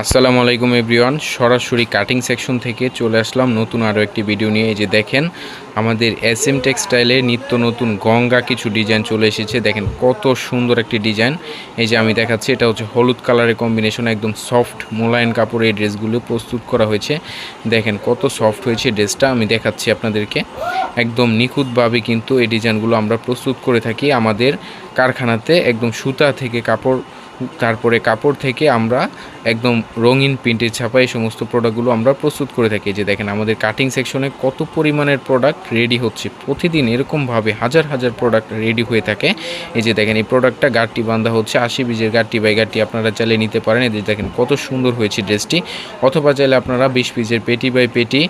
আসসালামু আলাইকুম এভরিওয়ান, সরাসরি কাটিং সেকশন থেকে চলে আসলাম নতুন আরও একটি ভিডিও নিয়ে। এই যে দেখেন আমাদের SM টেক্সটাইলে নিত্য নতুন গঙ্গা কিছু ডিজাইন চলে এসেছে। দেখেন কত সুন্দর একটি ডিজাইন। এই যে আমি দেখাচ্ছি, এটা হচ্ছে হলুদ কালারের কম্বিনেশন, একদম সফট মোলায়েম কাপড়ে এই ড্রেসগুলো প্রস্তুত করা হয়েছে। দেখেন কত সফট হয়েছে ড্রেসটা, আমি দেখাচ্ছি আপনাদেরকে। একদম নিখুঁতভাবে কিন্তু এই ডিজাইনগুলো আমরা প্রস্তুত করে থাকি আমাদের কারখানাতে। একদম সুতা থেকে কাপড়, তারপরে কাপড় থেকে আমরা একদম রঙিন প্রিন্টের ছাপা এই সমস্ত প্রোডাক্টগুলো আমরা প্রস্তুত করে থাকি। যে দেখেন আমাদের কাটিং সেকশনে কত পরিমাণের প্রোডাক্ট রেডি হচ্ছে প্রতিদিন, এরকমভাবে হাজার হাজার প্রোডাক্ট রেডি হয়ে থাকে। এই যে দেখেন এই প্রোডাক্টটা গাঁটটি বাঁধা হচ্ছে 80 পিসের গাঁটটি বাই গাঁটটি, আপনারা চাইলে নিতে পারেন। এই যে দেখেন কত সুন্দর হয়েছে ড্রেসটি। অথবা চাইলে আপনারা 20 পিসের পেটি বাই পেটি,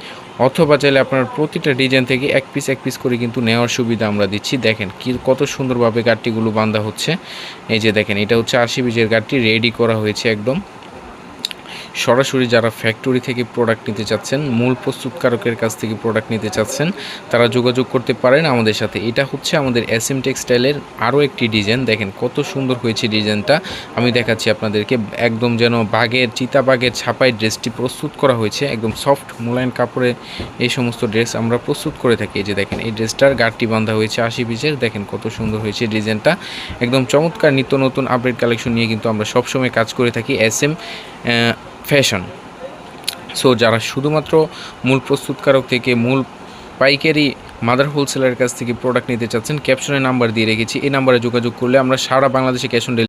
অথবা চাইলে আপনার প্রতিটা ডিজাইন থেকে এক পিস করে কিন্তু নেওয়ার সুবিধা আমরা দিচ্ছি। দেখেন কি কত সুন্দরভাবে গাঁটটিগুলো বাঁধা হচ্ছে। এই যে দেখেন এটা হচ্ছে 80 পিসের গাঁটটি রেডি করা হয়েছে একদম। সরাসরি যারা ফ্যাক্টরি থেকে প্রোডাক্ট নিতে চাচ্ছেন, মূল প্রস্তুতকারকের কাছ থেকে প্রোডাক্ট নিতে চাচ্ছেন, তারা যোগাযোগ করতে পারেন আমাদের সাথে। এটা হচ্ছে আমাদের SM টেক্সটাইলের আরও একটি ডিজাইন। দেখেন কত সুন্দর হয়েছে ডিজাইনটা, আমি দেখাচ্ছি আপনাদেরকে। একদম যেন চিতাবাঘের ছাপায় ড্রেসটি প্রস্তুত করা হয়েছে। একদম সফট মোলায়েম কাপড়ে এই সমস্ত ড্রেস আমরা প্রস্তুত করে থাকি। এই যে দেখেন এই ড্রেসটার গাঁটটি বাঁধা হয়েছে 80 পিসের। দেখেন কত সুন্দর হয়েছে ডিজাইনটা। একদম চমৎকার নিত্য নতুন আপডেট কালেকশন নিয়ে কিন্তু আমরা সবসময় কাজ করে থাকি SM ফ্যাশন। সো যারা শুধুমাত্র মূল প্রস্তুতকারক থেকে, মূল পাইকারি মাদার হোলসেলারের কাছ থেকে প্রোডাক্ট নিতে চাচ্ছেন, ক্যাপশনে নাম্বার দিয়ে রেখেছি, এই নাম্বারে যোগাযোগ করলে আমরা সারা বাংলাদেশে ক্যাশ অন ডেলিভারি